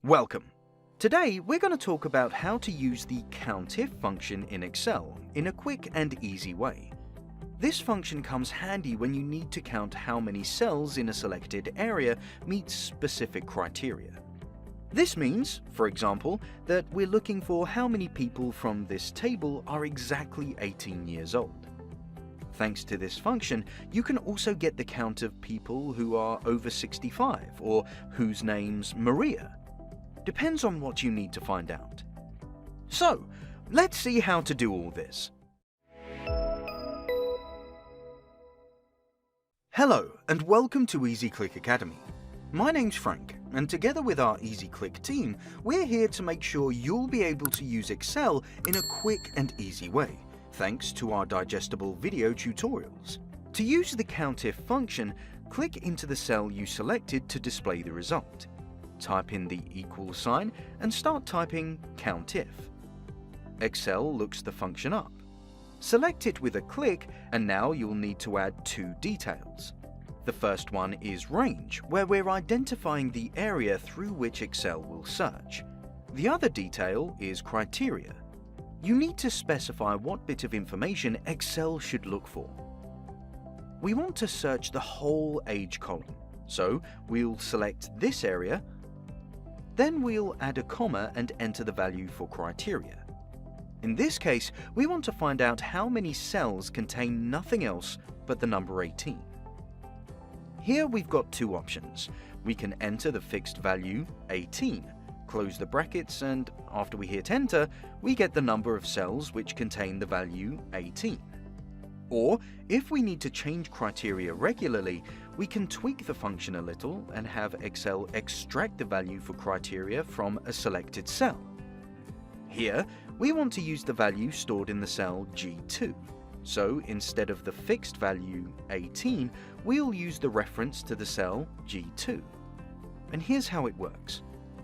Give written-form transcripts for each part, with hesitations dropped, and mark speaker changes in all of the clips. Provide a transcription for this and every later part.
Speaker 1: Welcome. Today we're going to talk about how to use the COUNTIF function in Excel in a quick and easy way. This function comes handy when you need to count how many cells in a selected area meet specific criteria. This means, for example, that we're looking for how many people from this table are exactly 18 years old. Thanks to this function, you can also get the count of people who are over 65 or whose name's Maria. Depends on what you need to find out. So, let's see how to do all this. Hello, and welcome to EasyClick Academy. My name's Frank, and together with our EasyClick team, we're here to make sure you'll be able to use Excel in a quick and easy way, thanks to our digestible video tutorials. To use the COUNTIF function, click into the cell you selected to display the result. Type in the equal sign and start typing COUNTIF. Excel looks the function up. Select it with a click, and now you'll need to add two details. The first one is range, where we're identifying the area through which Excel will search. The other detail is criteria. You need to specify what bit of information Excel should look for. We want to search the whole age column, so we'll select this area. Then we'll add a comma and enter the value for criteria. In this case, we want to find out how many cells contain nothing else but the number 18. Here we've got two options. We can enter the fixed value 18, close the brackets, and after we hit enter, we get the number of cells which contain the value 18. Or, if we need to change criteria regularly, we can tweak the function a little and have Excel extract the value for criteria from a selected cell. Here, we want to use the value stored in the cell G2. So instead of the fixed value 18, we'll use the reference to the cell G2. And here's how it works.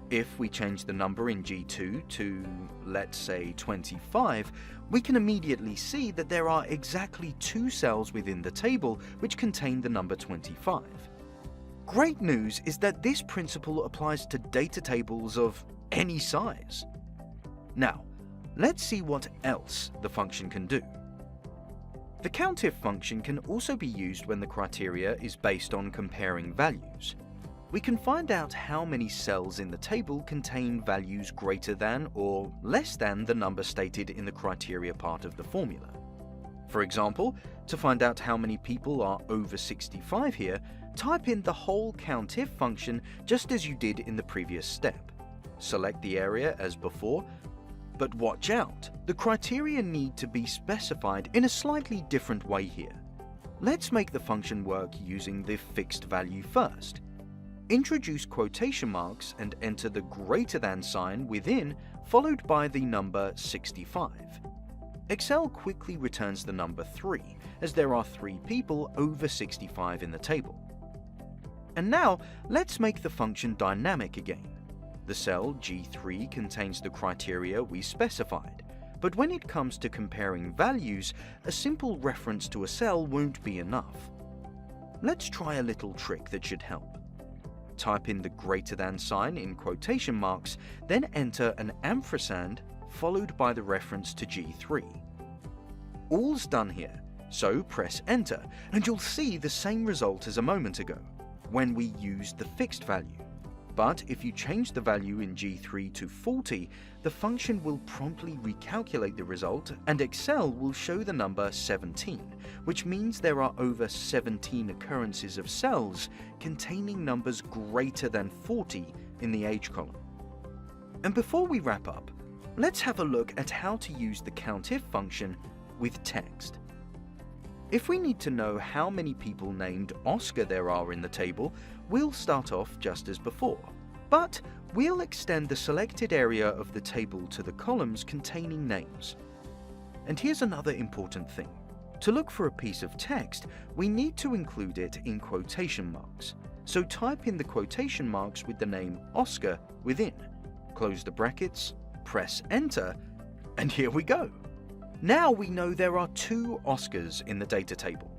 Speaker 1: If we change the number in G2 to, let's say, 25, we can immediately see that there are exactly two cells within the table which contain the number 25. Great news is that this principle applies to data tables of any size. Now, let's see what else the function can do. The COUNTIF function can also be used when the criteria is based on comparing values. We can find out how many cells in the table contain values greater than or less than the number stated in the criteria part of the formula. For example, to find out how many people are over 65 here, type in the whole COUNTIF function just as you did in the previous step. Select the area as before, but watch out, the criteria need to be specified in a slightly different way here. Let's make the function work using the fixed value first. Introduce quotation marks and enter the greater than sign within, followed by the number 65. Excel quickly returns the number 3, as there are 3 people over 65 in the table. And now, let's make the function dynamic again. The cell G3 contains the criteria we specified, but when it comes to comparing values, a simple reference to a cell won't be enough. Let's try a little trick that should help. Type in the greater than sign in quotation marks, then enter an ampersand followed by the reference to G3. All's done here, so press enter and you'll see the same result as a moment ago, when we used the fixed value. But if you change the value in G3 to 40, the function will promptly recalculate the result and Excel will show the number 17, which means there are over 17 occurrences of cells containing numbers greater than 40 in the age column. And before we wrap up, let's have a look at how to use the COUNTIF function with text. If we need to know how many people named Oscar there are in the table, we'll start off just as before, but we'll extend the selected area of the table to the columns containing names. And here's another important thing. To look for a piece of text, we need to include it in quotation marks. So type in the quotation marks with the name Oscar within, close the brackets, press enter, and here we go. Now we know there are 2 Oscars in the data table.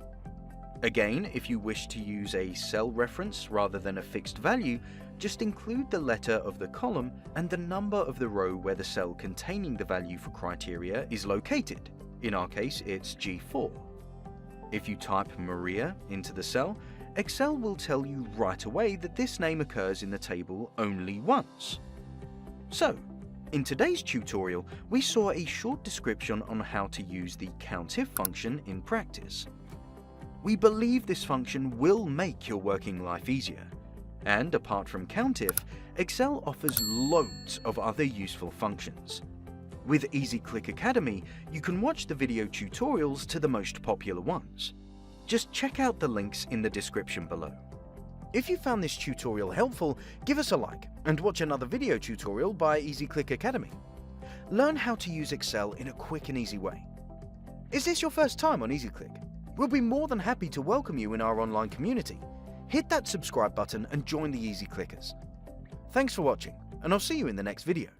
Speaker 1: Again, if you wish to use a cell reference rather than a fixed value, just include the letter of the column and the number of the row where the cell containing the value for criteria is located. In our case, it's G4. If you type Maria into the cell, Excel will tell you right away that this name occurs in the table only once. So, in today's tutorial, we saw a short description on how to use the COUNTIF function in practice. We believe this function will make your working life easier. And apart from COUNTIF, Excel offers loads of other useful functions. With EasyClick Academy, you can watch the video tutorials to the most popular ones. Just check out the links in the description below. If you found this tutorial helpful, give us a like and watch another video tutorial by EasyClick Academy. Learn how to use Excel in a quick and easy way. Is this your first time on EasyClick? We'll be more than happy to welcome you in our online community. Hit that subscribe button and join the Easy Clickers. Thanks for watching, and I'll see you in the next video.